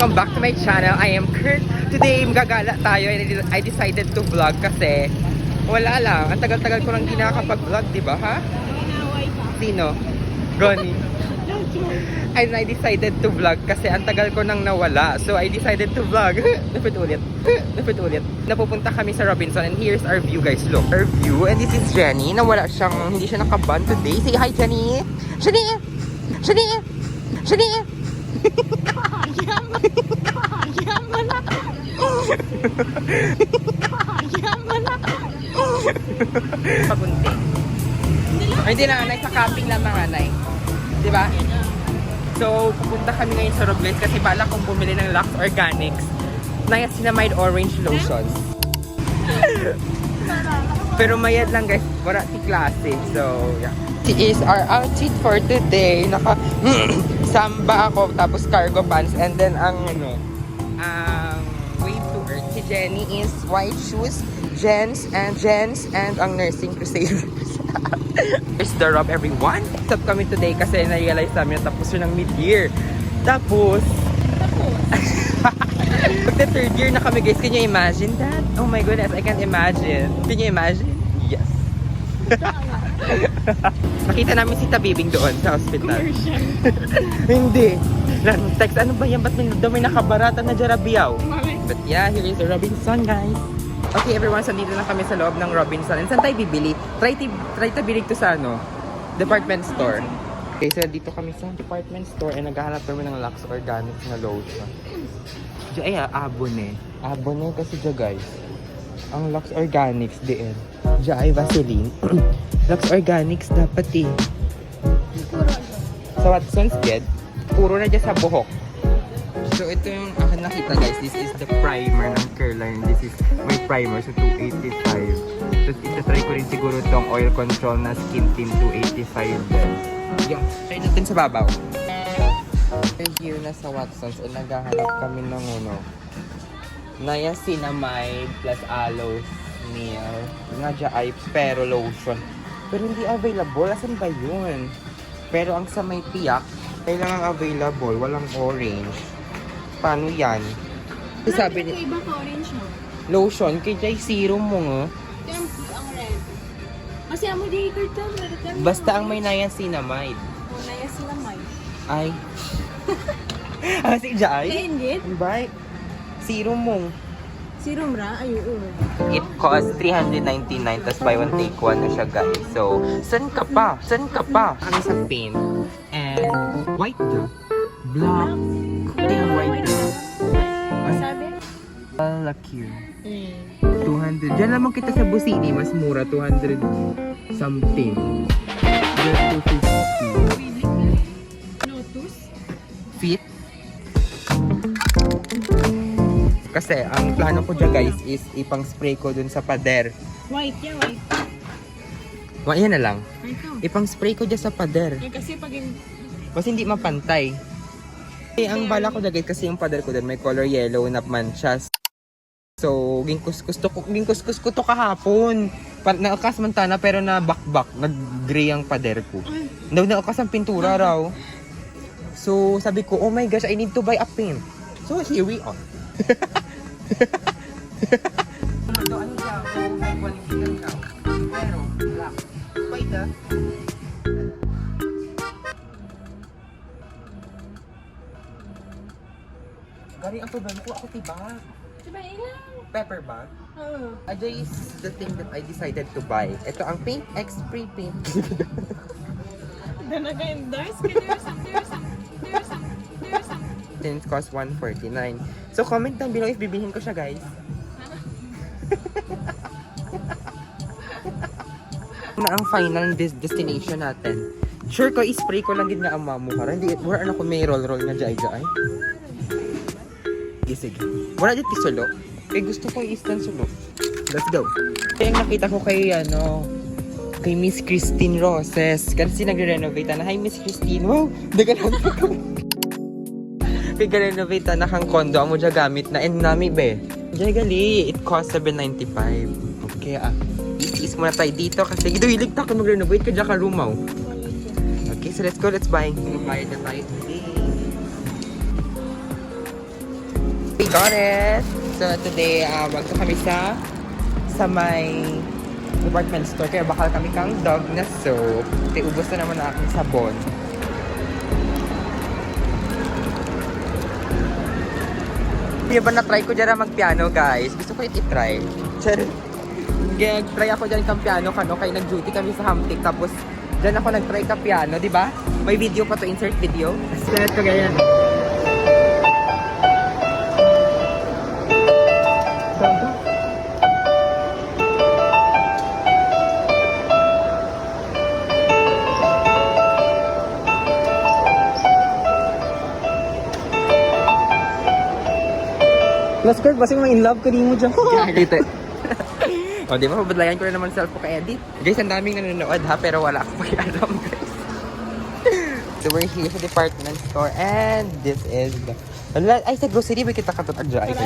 welcome back to my channel. I am Kurt. Today, magagala tayo and I decided to vlog kasi wala lang. Ang tagal-tagal ko lang di nakakapag-vlog, di ba ha? Sino? Goni. And I decided to vlog kasi ang tagal ko nang nawala. So I decided to vlog. Dapat ulit. Napupunta kami sa Robinson and here's our view guys. Look, our view. And this is Jenny. Nawala siyang, hindi siya nakaban today. Say hi Jenny! Jenny! Pagunti. Ay, hindi na, anay, sa camping lang mga anay. Diba? So, pupunta kami ngayon sa Robles kasi bala kong bumili ng Lux Organics niacinamide orange lotion. Pero mayad lang guys, wala ti klase. So, yeah. This is our outfit for today. Naka samba ako, tapos cargo pants, and then ang wave to earth. Si Jenny is white shoes, Jens and ang nursing crusaders. It's the Rob everyone. Stop kami today kasi na-realize namin na tapos yun ng mid-year. Tapos the third year na kami guys. Can you imagine that? Oh my goodness, I can't imagine. Can you imagine? Yes. Nakita namin si Tabibing doon sa hospital. Hindi. Text, ano ba yan? Ba't may nakabarata na Jarabiao? But yeah, here is the Robinson guys. Okay everyone, so dito na kami sa loob ng Robinson. And saan tayo bibili? Try tabilig to sa department store. Okay, so dito kami sa department store and naghahanap kami ng Lux Organics na lotion. Ay, abone. Abone kasi dyan guys. Ang Lux Organics din. Diyan ay Vaseline. Lux Organics dapat eh. Sa Watson's Bed, puro na dyan sa buhok. So ito yung akin nakita guys. This is the primer ng Curler. This is my primer. So 285. Tapos itatry ko rin siguro itong oil control na skin tint 285. Yung, try natin sa babaw. Here na sa Watson's and naghahanap kami ng niacinamide plus aloe nail. Nga dyan ay pero lotion. Pero hindi available. Asan ba yun? Pero ang sa may tiyak, kailangan available. Walang orange. Paano yan? Sabi ni iba ka orange mo. lotion, kay Jai serum mo nga. Ang red. Kasi amo di ito Basta ang may niacinamide. Oh, niacinamide. Ay. Si Jai? Kaingit? Bye. Serum mo. Serum ra? Ay, oo. It costs 399 tas buy one take one na siya guys. So, saan ka pa? Ang sa paint. And white do. Black. Ting white do. Sabi? Lucky. 200. Diyan lamang kita sa Busini. Mas mura. 200 something. Just 250. Lotus? Fit. Kasi ang plano ko dyan guys is ipang spray ko dun sa pader. White, yeah, white. Yan na lang. Ito. Ipang spray ko dyan sa pader. Kasi pag Mas hindi mapantay. Ang bala ko dyan guys kasi yung pader ko dun may color yellow na manchas. So, ginkuskus ko to kahapon. Naukas man tana pero na bakbak. Nag-gray ang pader ko. Naukas ang pintura raw. So, sabi ko, oh my gosh, I need to buy a paint. So, here we are. Ano siya? May qualification ka. Pero, black. Wait ah. Gari ang problem ko. Ako tibag. diba ilang? Pepper bag. Oo. Ajay is the thing that I decided to buy. Ito ang Paint X Spray Paint. Doon nag-endorse ka. There's some. Since cost 149. So comment down below if bibilhin ko siya guys. Na ang final destination natin. Sure ko i-spray ko lang din nga ang mamuhara. Hindi, wala ko may roll na dyan ay. Sige. Wala dyan tisulo. Eh gusto ko i-stand sulo. Let's go. Kaya yung nakita ko kay kay Miss Christine Roses. Kasi nagre-renovate na. Hi Miss Christine. Wow! Dagan ko. Kaya renovate na kang kondo amo dyan gamit na and nami be. Dyan gali, it costs $795. Okay is muna tayo dito kasi hilig ta ka mag-renovate ka dyan ka rumaw. Okay, so let's go, let's buy. Magbayad na tayo today. We got it! So today, magto kami sa may department store. Kaya bakal kami kang dog na soap. Kaya ubos na naman na aking sabon. Hindi ba na-try ko dyan mag-piano, guys? Gusto ko i-try. Try ako dyan kang piano kano kaya nag-duty kami sa Hamtik. Tapos dyan ako nag-try ka piano, di ba? May video pa to, insert video. Let's ko ganyan. Last card, basing mga in love ko din mo dyan. Dito. O, di ba? Pabadlayan ko na naman self ko kay Edit. Guys, ang daming nanonood ha, pero wala akong pakialam, guys. So, we're here sa department store and this is the... Ay, sa grocery, may kita katutag dyan.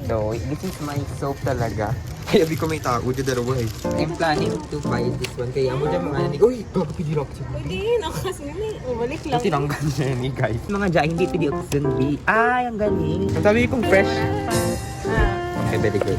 So, this is my soap talaga. Kaya di ko may tao, dyan darawa eh. I'm planning to buy this one. Kaya mo dyan mga nanig. Uy, bago pidirok siya. Pwede, nakas nga na. Balik lang. Kasi tinanggal niya ni guys. Mga dyan, hindi pidiroksin B. Ay, ang galing. Sabi kong fresh. Okay, very good.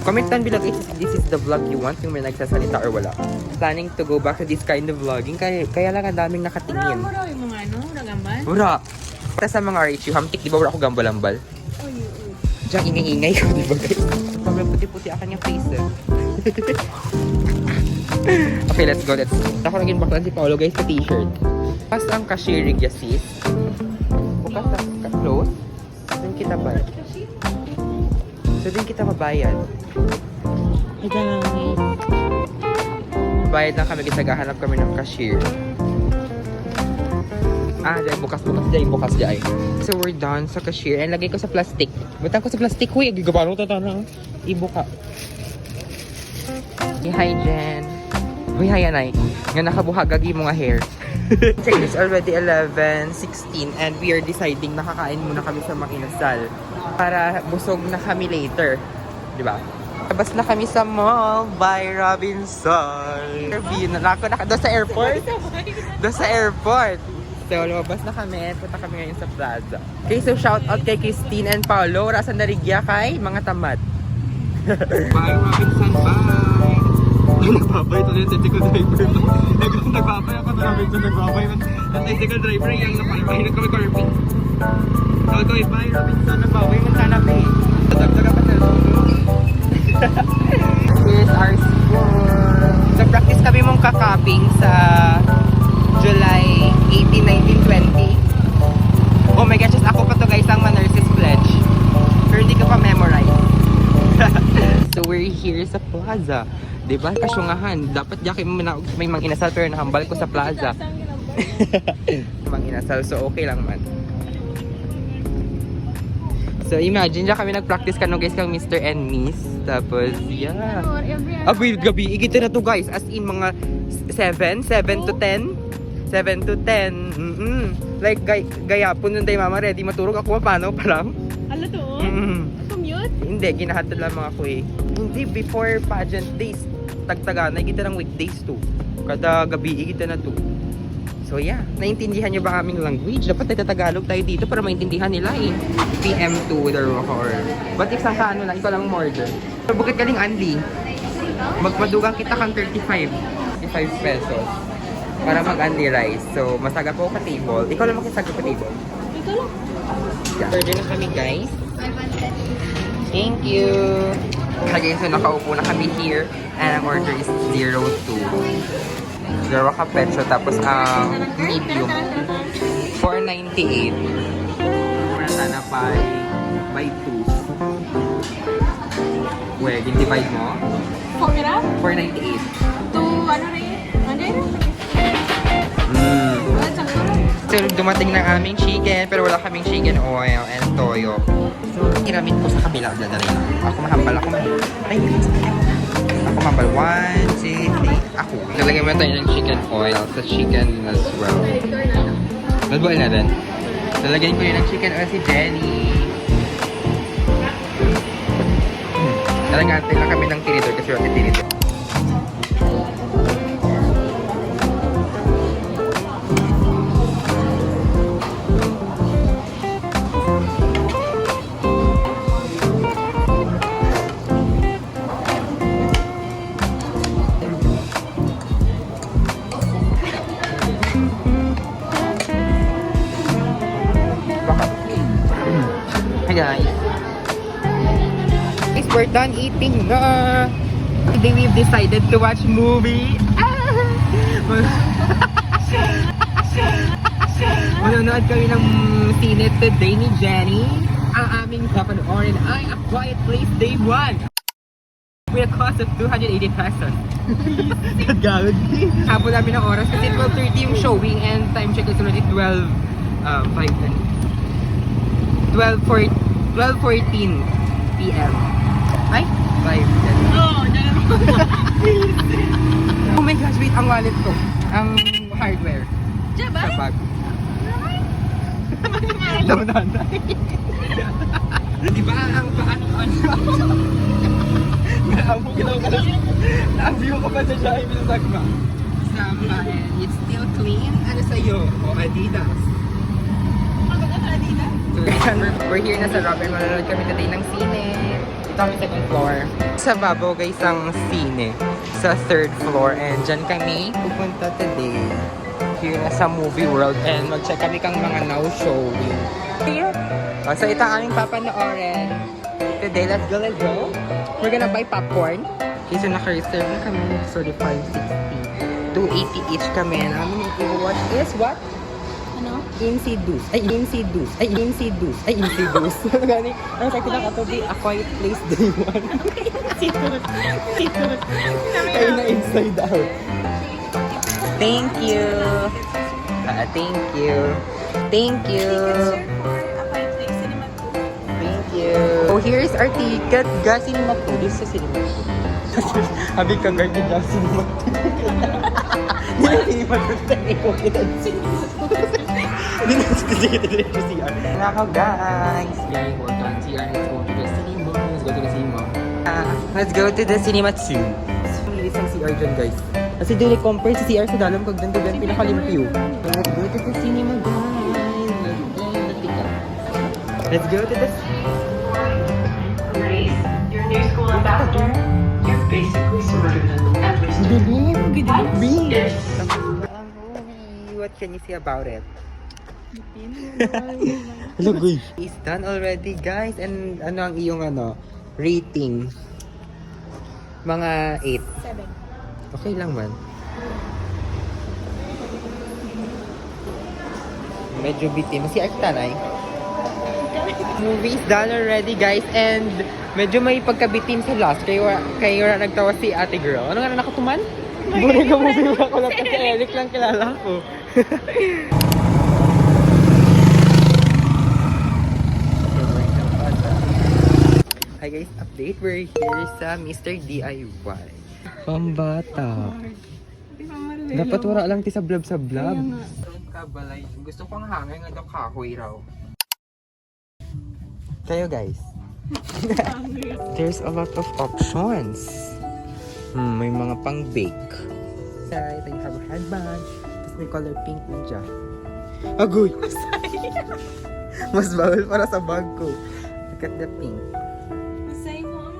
Comment down below if this is the vlog you want, yung may nagsasalita or wala. Planning to go back to this kind of vlogging, kaya lang ang daming nakatingin. Mura yung mga ano, nagamban? Mura! Tapos sa mga RHU, Hamtik, di ba wala ako gambal-ambal? Diyan, ingay-ingay ko, di ba guys? Pag puti-puti akan yung face eh. Okay, let's go. Ako naging baklan si Paolo guys sa t-shirt. Pas ang cashiering ya sis. Bukas ang ka-close. Doon kita bayad. So doon kita mabayad. Bayad lang kami kasi naghahanap kami ng cashier. Dahil bukas dyan. So we're done sa cashier and lagay ko sa plastic. Butang ko sa plastic, huy, agigabaro tatanang. Ibuka. Hi Jen. Huy, hi Anay. Nga nakabuhagagi mga hair. Check, it's already 11:16 and we are deciding nakakain muna kami sa mga inasal. Para busog na kami later. Diba? Labas na kami sa mall by Robinson. Doon sa airport. Doon sa airport. So, lumabas na kami. Punta kami ngayon sa plaza. Okay, so shout out kay Christine and Paolo. Rasan narigya kay mga tamad. Bye, Robinson. Bye! Nagbabay ito yung technical driver. Nagbabay ako sa Robinson. Nagbabay yung technical driver. Yung napalmahinan kami Corby. Okay, bye, Robinson. Nagbabay mo sana pa eh. Dagdaga pa sa Here's our school. So, practice kami mong kakaping sa July 18, 19, 20. Oh my gosh, just ako pa to guys ang ma-nurses pledge. Pero hindi ko pa memorize. So we're here sa plaza. Diba? Kasyungahan. Dapat yakin mo na may mga inasal pero nahambal ko sa plaza. Mga inasal, so okay lang man. So imagine, dyan kami nag-practice kanong guys kang Mr. and Miss. Tapos, yeah. Aboy, gabi, igito na to guys. As in mga 7 to 10. 7 to 10. Like, gayapon nun tayo mama, ready maturog ako, paano pa lang? Ala to? Commute? Hindi, ginahatid lang mga ko eh. Hindi, before pageant days, tagtaganay kita ng weekdays to. Kada gabi, kita na to. So yeah, naintindihan nyo ba aming language? Dapat nagtatagalog tayo dito para maintindihan nila eh. PM2 or but if saan ka ano lang, ikaw lang order. So, bukit ka ling Anli. Magpadugang kita kang 35 pesos. Para mag-Anli rice. So, masaga po ka table. Ikaw lang makisaga pa table. Ikaw lang. Yeah. Order na kami guys. Thank you. Okay, so nakaupo na kami here. And ang order is 02. Dalawa ka peso. Tapos ang medium. 498. Muna sana by 2. Wait, divide mo? 498. To ano rin? Ano rin? So, dumating na aming chicken, pero wala kaming chicken oil and toyo. So, iramit ko sa kabila. Ako mahambal, ako mahambal. Ay, ako mahambal. 1, 2, 3. Ako. Nalagyan mo tayo ng chicken oil sa chicken as well. Nalboil na rin. Nalagyan ko yun ng chicken oil si Jenny. Nalagyan lang kami ng tinidor kasi wala tinidor. guys. Guys, we're done eating na. Today we've decided to watch movie. Manonood kami ng sine today ni Jenny. Ang aming papanoorin ay A Quiet Place Day 1. With a cost of 280 pesos. Gagawin. Habol namin ng oras kasi 12:30 yung showing and time check is already 12:14 p.m. Ay? 5:10. Oh my gosh, wait, ang wallet ko. Ang hardware. Diba? Sa bag. Daman. Di ba ang paano? Naabiyo ka pa sa siya ay binasagma. Sama and it's still clean. Ano sa'yo? O Adidas? So we're here na sa Robin. Manonood kami today ng sine. Ito kami second floor. Sa babaw guys ang sine. Sa third floor. And dyan kami pupunta today. Here na sa movie world. And mag-check kami kang mga now showing. Here. So ito ang aming papanoorin. Today, let's go. We're gonna buy popcorn. Okay, so naka-reserve na kami. Sorry, 560. 280 each kami. And ang aming i-watch is what? Ano? Insidious. Ano gani? Ano sa kinakatabi? A Quiet Place Day 1. Kayo na inside out. Thank you. Thank you. Oh, here's our ticket. Ga Cinema 2. This is Cinema 2. Habi ka guard ni Ga Cinema 2. Cinema 2 tayo ko kita. Hindi na sa CR. Nako guys. Very important. CR. Let's go to the cinema. Let's go to the cinema 2. Lilis ang CR dyan guys. Kasi doon i-compare sa CR sa dalam kag dandagan pinakalimpyo. Let's go to the cinema guys. Let's go to the Grace, your new school ambassador. You're basically smarter than at least Yes. What can you say about it? Lugoy. It's done already guys. And ano ang iyong rating? Mga 8. 7. Okay lang man. Medyo bitin. Si Artanay. Movie's done already guys and medyo may pagkabitin sa last kayo nagtawa si ate girl. Ano nga na nakatuman? Buri ka movie ko lang kasi Eric lang kilala ko. Hi guys, update. We're here sa Mr. DIY. Pambata. Dapat wala lang ti sa blab. Kabalay. Gusto kong hangin nga daw kahoy raw. Kayo guys. There's a lot of options. May mga pang bake. Ito yung have a headband. Tapos may color pink na dyan. Agoy! Mas bawal para sa bag ko. Look at the pink. Masay mo.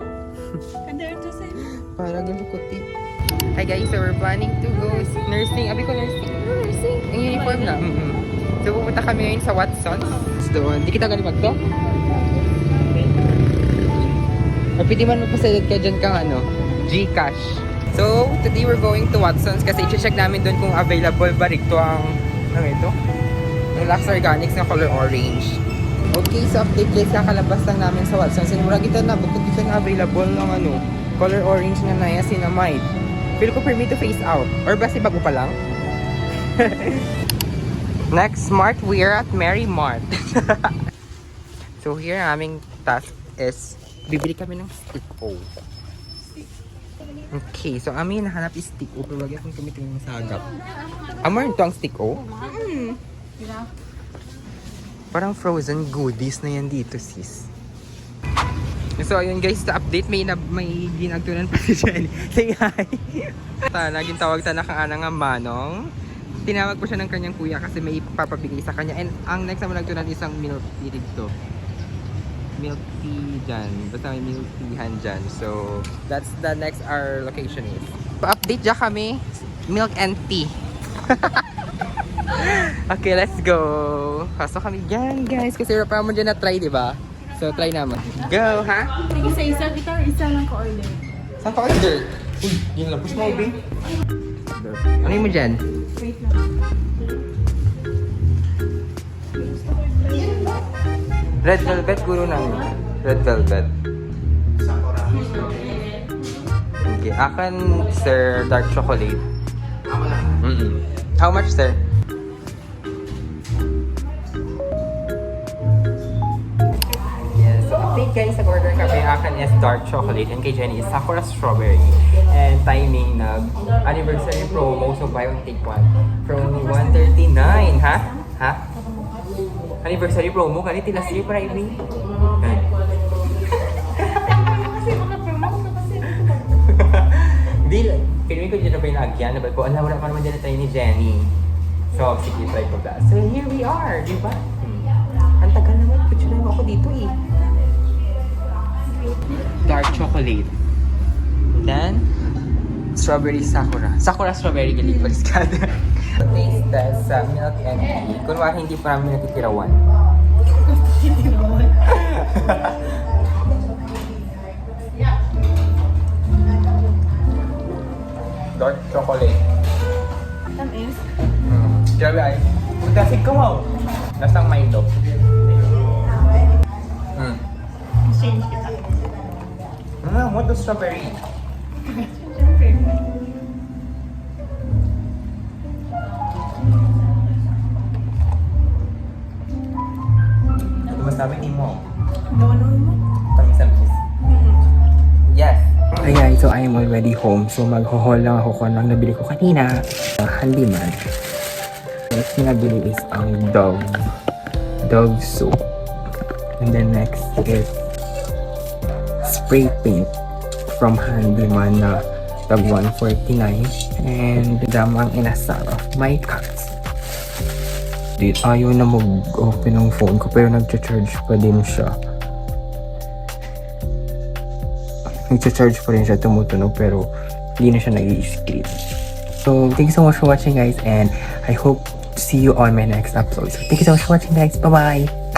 Kadar to sa'yo. Parang galukuti. Hi guys, so we're planning to go nursing. Abi ko nursing. Nursing. Ang uniform na. So pupunta kami ngayon sa Watson's. Doon. Di kita galing magto? O pwede man magpasalit ka dyan kang Gcash. So, today we're going to Watson's kasi i-check namin doon kung available ba rito ang ito? Ang Lux Organics na color orange. Okay, so update guys, kakalabas lang namin sa Watson's. And mura kita na, bukod dito na available ng color orange na niacinamide. Feel ko for me to face out. Or ba si bago pa lang? Next Smart, we're at Mary Mart. So here, ang aming task is bibili kami ng stick O. Okay, so amin nahanap is stick O. Pero wag akong tumitingin ng sagap. Amor ito ang stick O? Parang frozen goodies na yan dito, sis. So ayun guys, sa update may ginagtunan pa si Jenny. Say hi! Naging tawag ta nakaana nga manong. Tinawag ko siya ng kanyang kuya kasi may ipapabigay sa kanya. And ang next naman nagtunan isang milk tea dito. Milk tea dyan. Basta may milk teahan dyan. So, that's the next our location is. Pa-update dyan kami. Milk and tea. Okay, let's go. Pasok kami dyan, guys. Kasi para mo dyan na-try, di ba? So, try naman. Go, ha? Isa-isa kita or isa lang ka-order? Saan ka order? Uy, yun lang. Push mo, babe. Ano yun mo dyan? Wait lang. Red velvet, guro namin. Red velvet. Okay, akin, sir, dark chocolate. How much, sir? Yes, so update guys, nag-order kami. Akin is dark chocolate and kay Jenny is Sakura strawberry. And timing anniversary promo, so buy one take one. From 139, ha? Ha? Anniversary promo, ganito last year para i-ring. Di, feeling ko dyan na ba yung agyan? Nabat ko, wala pa naman dyan na tayo ni Jenny. So, sige, try ko that. So, here we are, di ba? Ang tagal naman, picture mo ako dito eh. Dark chocolate. Then, strawberry sakura. Sakura strawberry galing baliskada. Taste test sa milk and tea. Kunwari hindi pa namin natitirawan. Dark chocolate. Tamis. Grabe ay. Punta si Kawaw. Lasang Milo. Change kita. What the strawberry? Siyempre. Ito masabi ni mo. Gawin mo. Tamis-tamis. Yes. Hi guys, so I am already home. So mag-haul lang ako kung anong nabili ko kanina. Handyman. Next na nabili is ang dog soup. And then next is spray paint from Handyman na tag 149. And damang inasal of my cats. Ayaw na mag-open ng phone ko pero nag-charge pa din siya. Nag-charge pa rin siya, tumutunog pero hindi na siya nag-i-screen. So, thank you so much for watching guys and I hope to see you on my next episode. So, thank you so much for watching guys. Bye-bye!